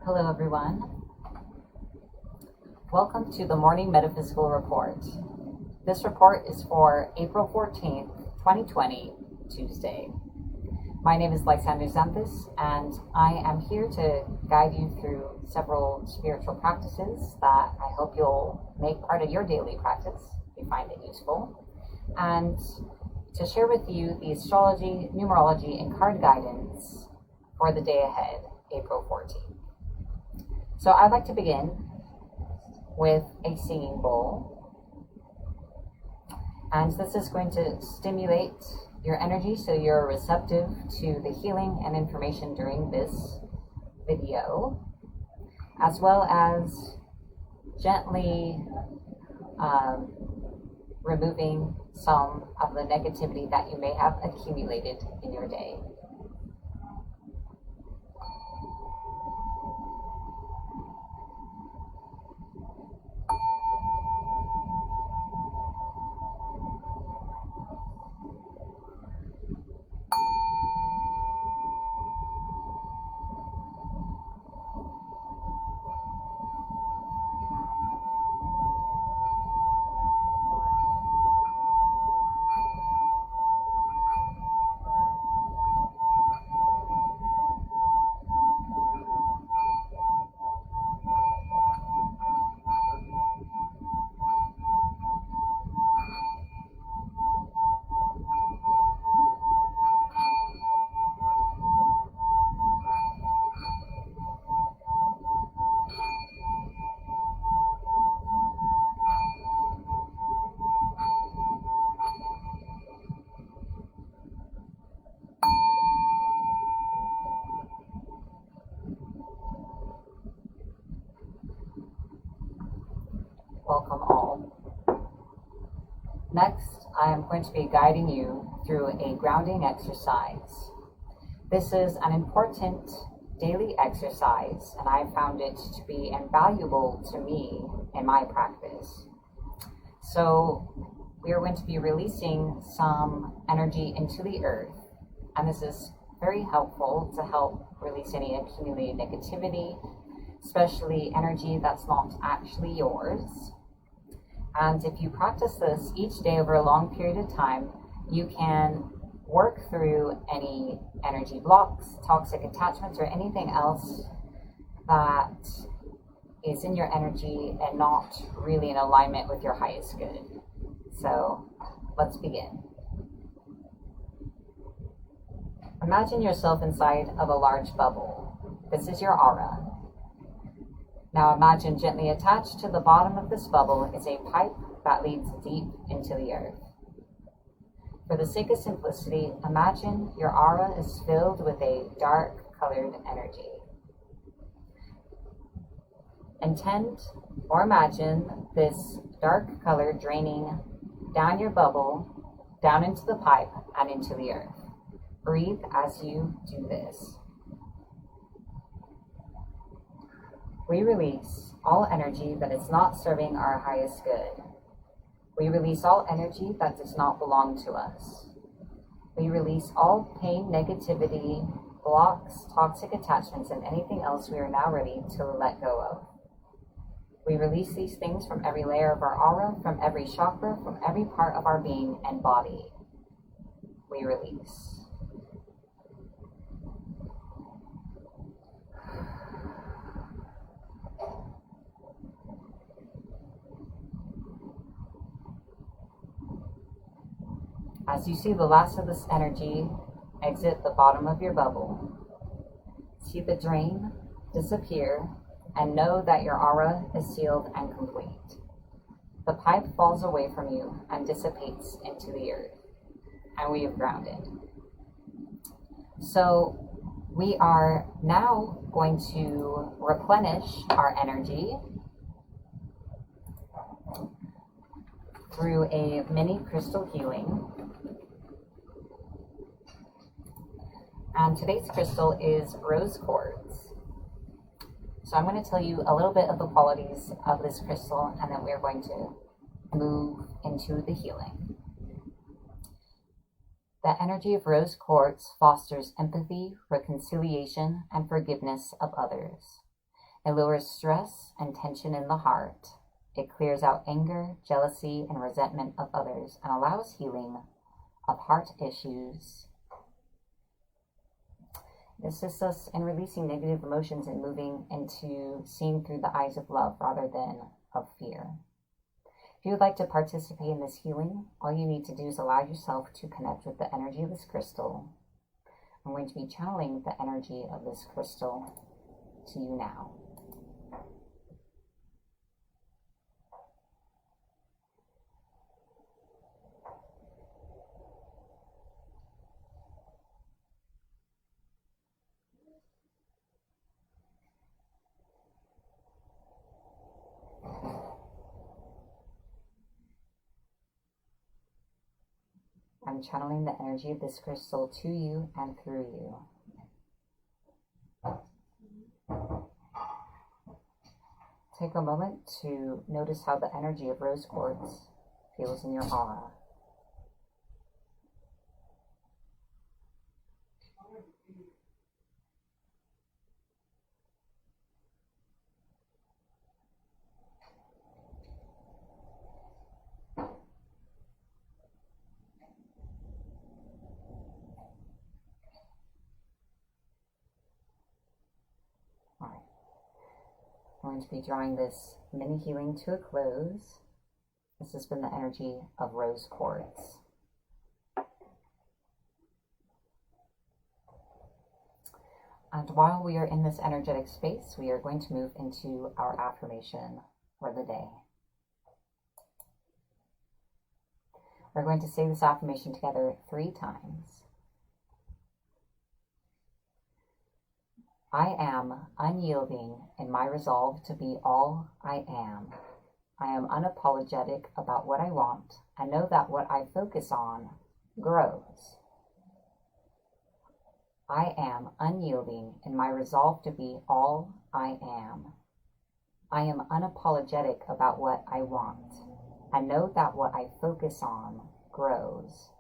Hello everyone. Welcome to the Morning Metaphysical Report. This report is for April 14th, 2020, Tuesday. My name is Lysander Xanthus, and I am here to guide you through several spiritual practices that I hope you'll make part of your daily practice if you find it useful, and to share with you the astrology, numerology, and card guidance for the day ahead, April 14th. So I'd like to begin with a singing bowl. And this is going to stimulate your energy so you're receptive to the healing and information during this video, as well as gently removing some of the negativity that you may have accumulated in your day. Welcome all. Next, I am going to be guiding you through a grounding exercise. This is an important daily exercise, and I found it to be invaluable to me in my practice. So we are going to be releasing some energy into the earth, and this is very helpful to help release any accumulated negativity, especially energy that's not actually yours. And if you practice this each day over a long period of time, you can work through any energy blocks, toxic attachments, or anything else that is in your energy and not really in alignment with your highest good. So let's begin. Imagine yourself inside of a large bubble. This is your aura. Now imagine gently attached to the bottom of this bubble is a pipe that leads deep into the earth. For the sake of simplicity, imagine your aura is filled with a dark colored energy. Intend or imagine this dark color draining down your bubble, down into the pipe, and into the earth. Breathe as you do this. We release all energy that is not serving our highest good. We release all energy that does not belong to us. We release all pain, negativity, blocks, toxic attachments, and anything else we are now ready to let go of. We release these things from every layer of our aura, from every chakra, from every part of our being and body. We release. As you see the last of this energy exit the bottom of your bubble, see the drain disappear, and know that your aura is sealed and complete. The pipe falls away from you and dissipates into the earth, and we have grounded. So we are now going to replenish our energy through a mini crystal healing. And today's crystal is rose quartz. So I'm going to tell you a little bit of the qualities of this crystal, and then we're going to move into the healing. The energy of rose quartz fosters empathy, reconciliation, and forgiveness of others. It lowers stress and tension in the heart. It clears out anger, jealousy, and resentment of others and allows healing of heart issues. It assists us in releasing negative emotions and moving into seeing through the eyes of love rather than of fear. If you would like to participate in this healing, all you need to do is allow yourself to connect with the energy of this crystal. I'm going to be channeling the energy of this crystal to you now. I'm channeling the energy of this crystal to you and through you. Take a moment to notice how the energy of rose quartz feels in your aura. I'm going to be drawing this mini healing to a close. This has been the energy of rose quartz. And while we are in this energetic space, we are going to move into our affirmation for the day. We're going to say this affirmation together 3 times. I am unyielding in my resolve to be all I am. I am unapologetic about what I want and know that what I focus on grows. I am unyielding in my resolve to be all I am. I am unapologetic about what I want and know that what I focus on grows.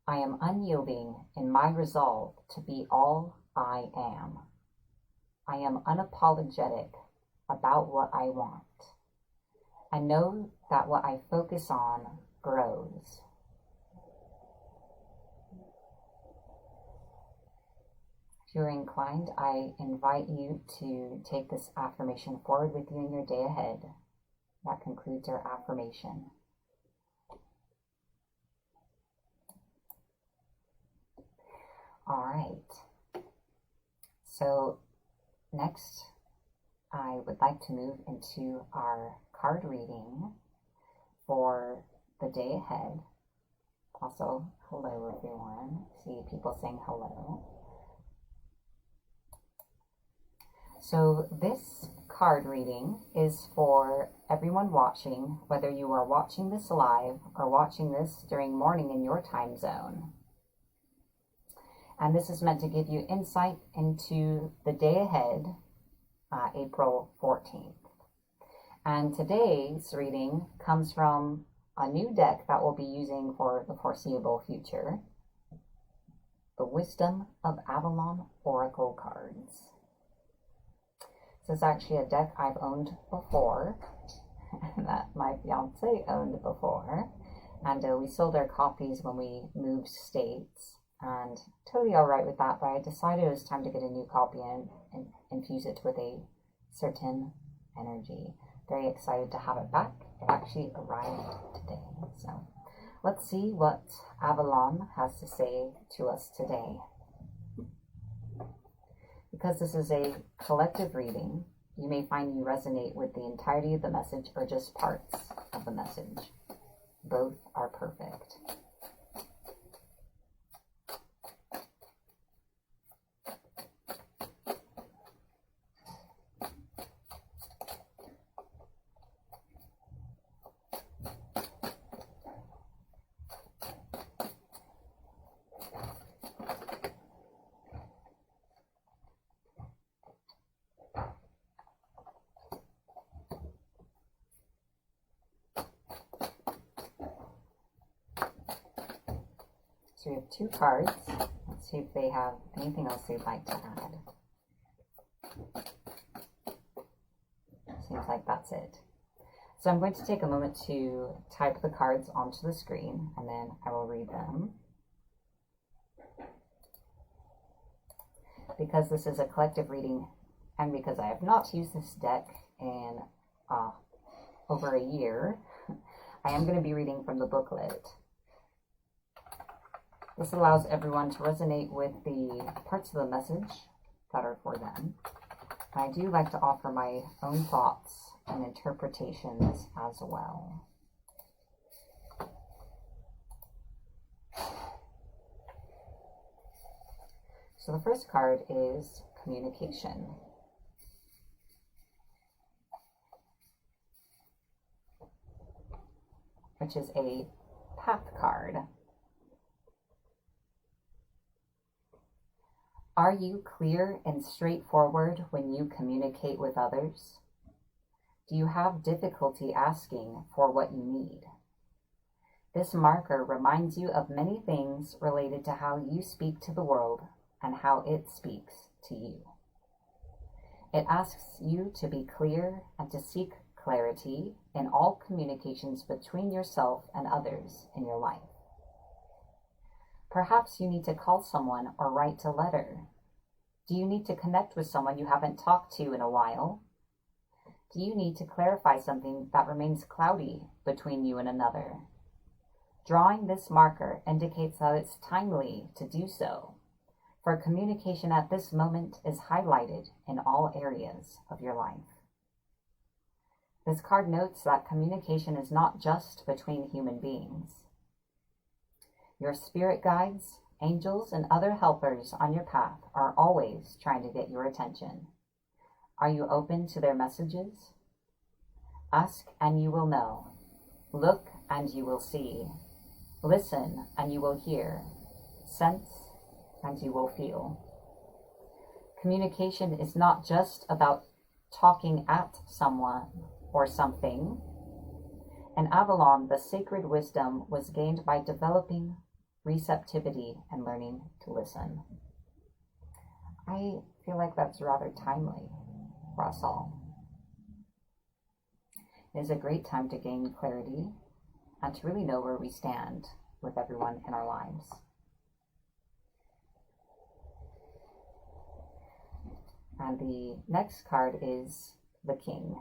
I am unyielding in my resolve to be all I am. I am unapologetic about what I want. I know that what I focus on grows. If you're inclined, I invite you to take this affirmation forward with you in your day ahead. That concludes our affirmation. All right, so next I would like to move into our card reading for the day ahead. Also, hello everyone. See people saying hello. So this card reading is for everyone watching, whether you are watching this live or watching this during morning in your time zone. And this is meant to give you insight into the day ahead, April 14th. And today's reading comes from a new deck that we'll be using for the foreseeable future. The Wisdom of Avalon Oracle Cards. This is actually a deck I've owned before, that my fiance owned before. And we sold our copies when we moved states. And totally all right with that, but I decided it was time to get a new copy and infuse it with a certain energy. Very excited to have it back. It actually arrived today. So let's see what Avalon has to say to us today. Because this is a collective reading, you may find you resonate with the entirety of the message or just parts of the message. Both are perfect. So we have 2 cards. Let's see if they have anything else they'd like to add. that's it. So I'm going to take a moment to type the cards onto the screen, and then I will read them. Because this is a collective reading, and because I have not used this deck in over a year, I am going to be reading from the booklet. This allows everyone to resonate with the parts of the message that are for them. I do like to offer my own thoughts and interpretations as well. So the first card is communication. Which is a path card. Are you clear and straightforward when you communicate with others? Do you have difficulty asking for what you need? This marker reminds you of many things related to how you speak to the world and how it speaks to you. It asks you to be clear and to seek clarity in all communications between yourself and others in your life. Perhaps you need to call someone or write a letter. Do you need to connect with someone you haven't talked to in a while? Do you need to clarify something that remains cloudy between you and another? Drawing this marker indicates that it's timely to do so, for communication at this moment is highlighted in all areas of your life. This card notes that communication is not just between human beings. Your spirit guides, angels, and other helpers on your path are always trying to get your attention. Are you open to their messages? Ask and you will know. Look and you will see. Listen and you will hear. Sense and you will feel. Communication is not just about talking at someone or something. In Avalon, the sacred wisdom was gained by developing receptivity and learning to listen. I feel like that's rather timely for us all. It is a great time to gain clarity and to really know where we stand with everyone in our lives. And the next card is the King.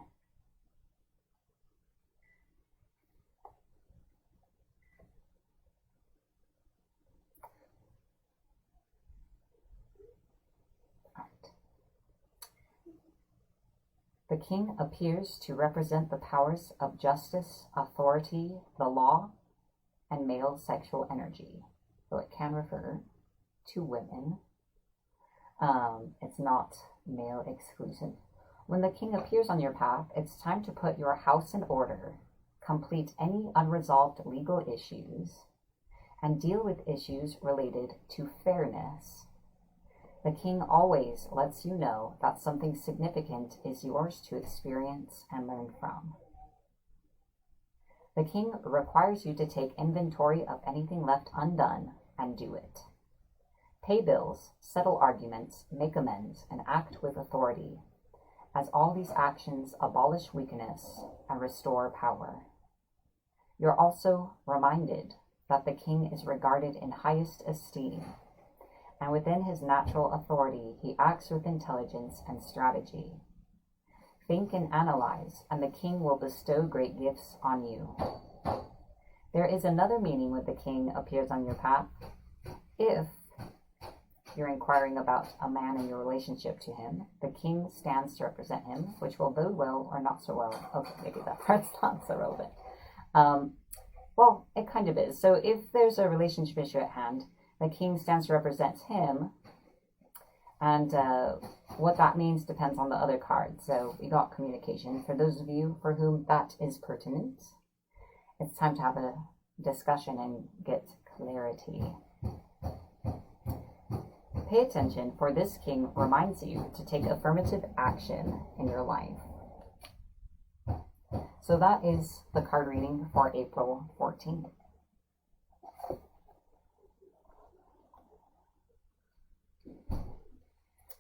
The King appears to represent the powers of justice, authority, the law, and male sexual energy. So it can refer to women. It's not male exclusive. When the King appears on your path, it's time to put your house in order, complete any unresolved legal issues, and deal with issues related to fairness. The King always lets you know that something significant is yours to experience and learn from. The King requires you to take inventory of anything left undone and do it. Pay bills, settle arguments, make amends, and act with authority, as all these actions abolish weakness and restore power. You're also reminded that the King is regarded in highest esteem, and within his natural authority, he acts with intelligence and strategy. Think and analyze, and the King will bestow great gifts on you. There is another meaning when the King appears on your path. If you're inquiring about a man and your relationship to him, the King stands to represent him, which will bode well or not so well. Okay, maybe that part's not so relevant. Well, it kind of is. So if there's a relationship issue at hand, the King stands to represent him, and what that means depends on the other card. So we got communication. For those of you for whom that is pertinent, it's time to have a discussion and get clarity. Pay attention, for this King reminds you to take affirmative action in your life. So that is the card reading for April 14th.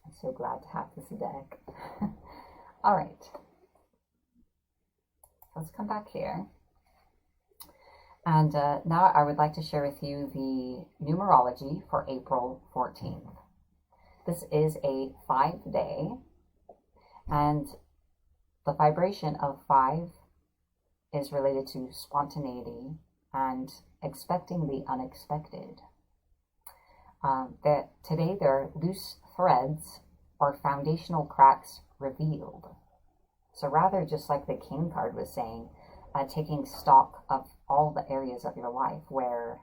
I'm so glad to have this deck. All right. let's come back here. And now I would like to share with you the numerology for April 14th. This is a 5-day, and the vibration of 5 is related to spontaneity and expecting the unexpected. Today there are loose threads or foundational cracks revealed. So rather, just like the King card was saying, taking stock of all the areas of your life where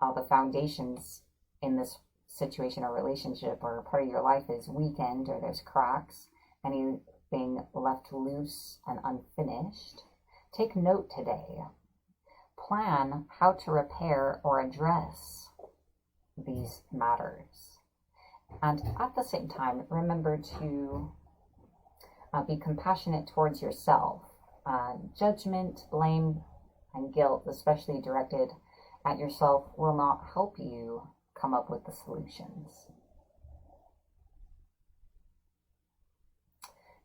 the foundations in this situation or relationship or part of your life is weakened, or there's cracks, anything left loose and unfinished. Take note today. Plan how to repair or address these matters. And at the same time, remember to be compassionate towards yourself. Judgment, blame, and guilt, especially directed at yourself, will not help you come up with the solutions.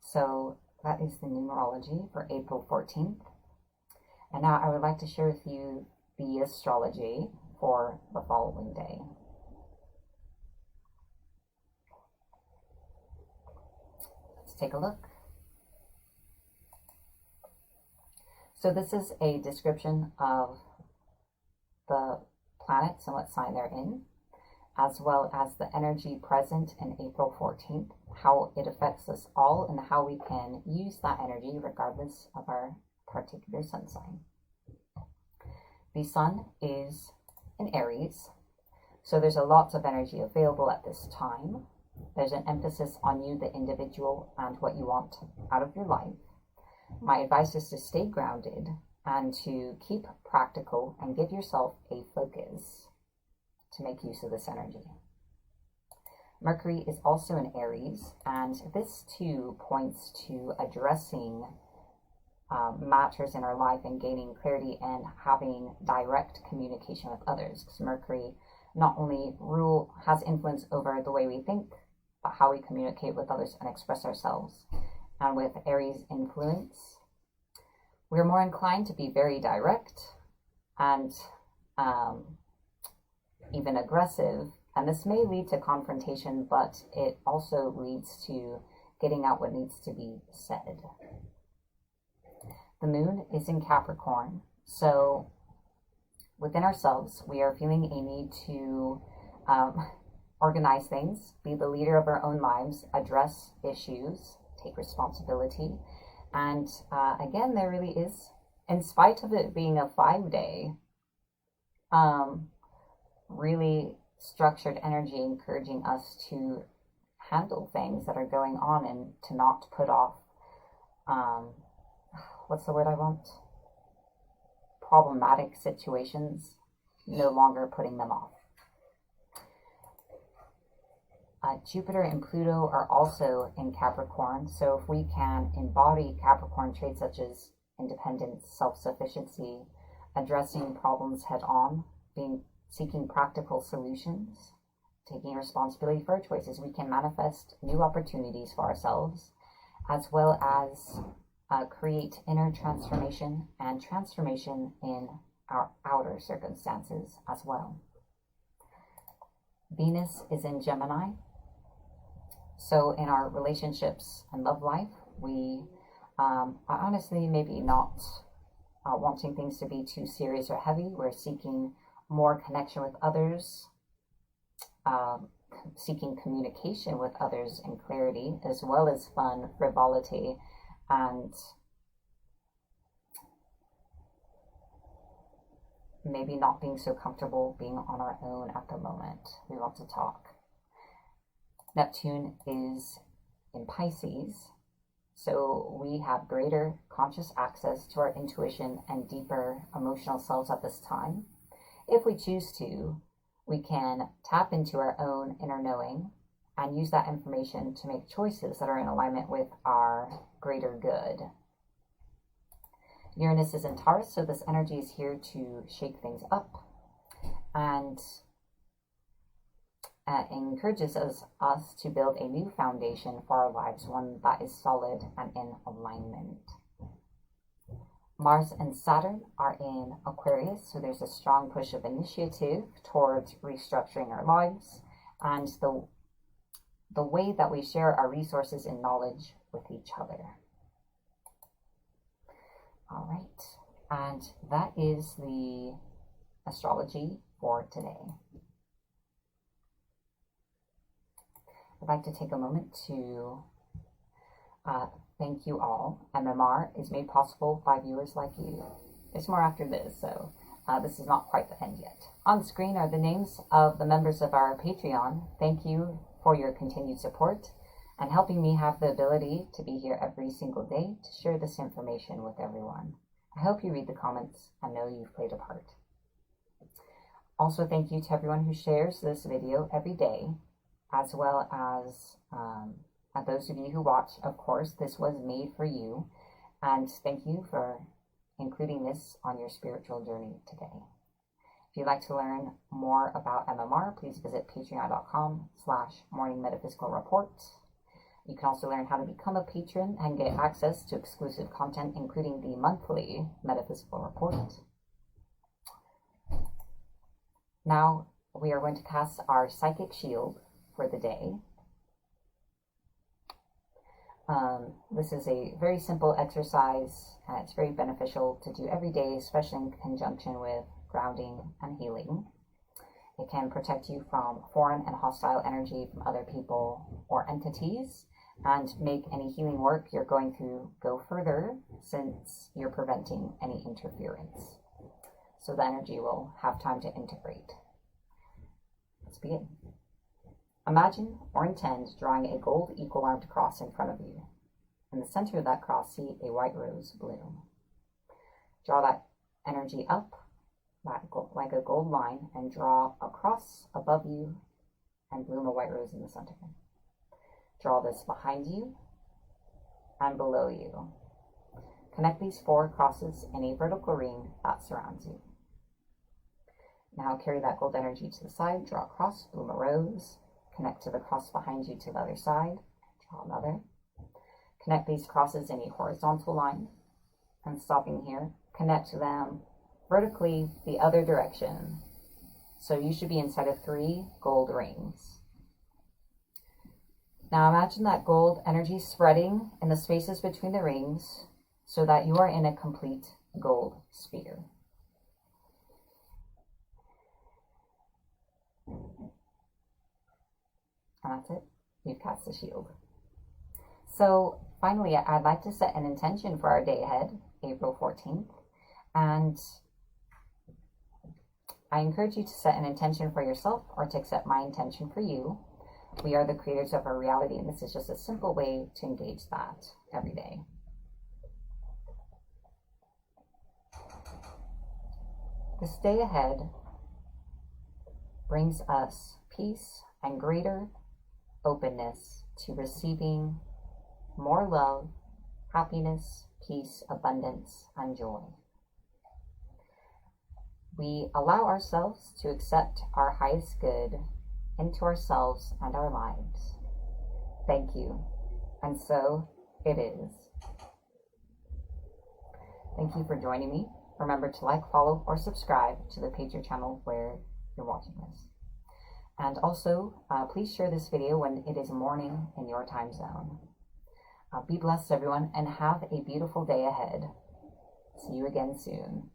So that is the numerology for April 14th. And now I would like to share with you the astrology for the following day. Let's take a look. So this is a description of the planets and what sign they're in, as well as the energy present in April 14th, how it affects us all, and how we can use that energy regardless of our particular sun sign. The sun is in Aries, so there's a lot of energy available at this time. There's an emphasis on you, the individual, and what you want out of your life. My advice is to stay grounded and to keep practical and give yourself a focus to make use of this energy. Mercury is also in Aries, and this too points to addressing matters in our life and gaining clarity and having direct communication with others. Because Mercury not only has influence over the way we think, but how we communicate with others and express ourselves. And with Aries influence, we're more inclined to be very direct and even aggressive. And this may lead to confrontation, but it also leads to getting out what needs to be said. The moon is in Capricorn, so within ourselves, we are feeling a need to organize things, be the leader of our own lives, address issues, take responsibility. And again, there really is, in spite of it being a 5-day, really structured energy encouraging us to handle things that are going on and to not put off, what's the word I want? Problematic situations, no longer putting them off. Jupiter and Pluto are also in Capricorn, so if we can embody Capricorn traits such as independence, self-sufficiency, addressing problems head on, seeking practical solutions, taking responsibility for our choices, we can manifest new opportunities for ourselves, as well as create inner transformation and transformation in our outer circumstances as well. Venus is in Gemini. So in our relationships and love life, we are honestly maybe not wanting things to be too serious or heavy. We're seeking more connection with others, seeking communication with others and clarity, as well as fun, frivolity, and maybe not being so comfortable being on our own at the moment. We want to talk. Neptune is in Pisces, so we have greater conscious access to our intuition and deeper emotional selves at this time. If we choose to, we can tap into our own inner knowing and use that information to make choices that are in alignment with our greater good. Uranus is in Taurus, so this energy is here to shake things up and encourages us to build a new foundation for our lives, one that is solid and in alignment. Mars and Saturn are in Aquarius, so there's a strong push of initiative towards restructuring our lives and the way that we share our resources and knowledge with each other. All right, and that is the astrology for today. I'd like to take a moment to thank you all. MMR is made possible by viewers like you. There's more after this, so this is not quite the end yet. On the screen are the names of the members of our Patreon. Thank you for your continued support and helping me have the ability to be here every single day to share this information with everyone. I hope you read the comments and know you've played a part. Also, thank you to everyone who shares this video every day, as well as those of you who watch. Of course, this was made for you, and thank you for including this on your spiritual journey today. If you'd like to learn more about MMR, please visit patreon.com/Morning Metaphysical Report. You can also learn how to become a patron and get access to exclusive content, including the monthly Metaphysical Report. Now, we are going to cast our Psychic Shield for the day. This is a very simple exercise, and it's very beneficial to do every day, especially in conjunction with grounding and healing. It can protect you from foreign and hostile energy from other people or entities, and make any healing work you're going through go further, since you're preventing any interference. So the energy will have time to integrate. Let's begin. Imagine or intend drawing a gold equal-armed cross in front of you. In the center of that cross, see a white rose bloom. Draw that energy up like a gold line and draw a cross above you and bloom a white rose in the center. Draw this behind you and below you. Connect these 4 crosses in a vertical ring that surrounds you. Now carry that gold energy to the side, draw a cross, bloom a rose. Connect to the cross behind you to the other side, draw another. Connect these crosses in a horizontal line, and stopping here, connect them vertically the other direction. So you should be inside of 3 gold rings. Now imagine that gold energy spreading in the spaces between the rings so that you are in a complete gold sphere. And that's it. You've cast the shield. So finally, I'd like to set an intention for our day ahead, April 14th. And I encourage you to set an intention for yourself or to accept my intention for you. We are the creators of our reality, and this is just a simple way to engage that every day. This day ahead brings us peace and greater openness to receiving more love, happiness, peace, abundance, and joy. We allow ourselves to accept our highest good into ourselves and our lives. Thank you. And so it is. Thank you for joining me. Remember to like, follow, or subscribe to the Patreon channel where you're watching this. And also, please share this video when it is morning in your time zone. Be blessed, everyone, and have a beautiful day ahead. See you again soon.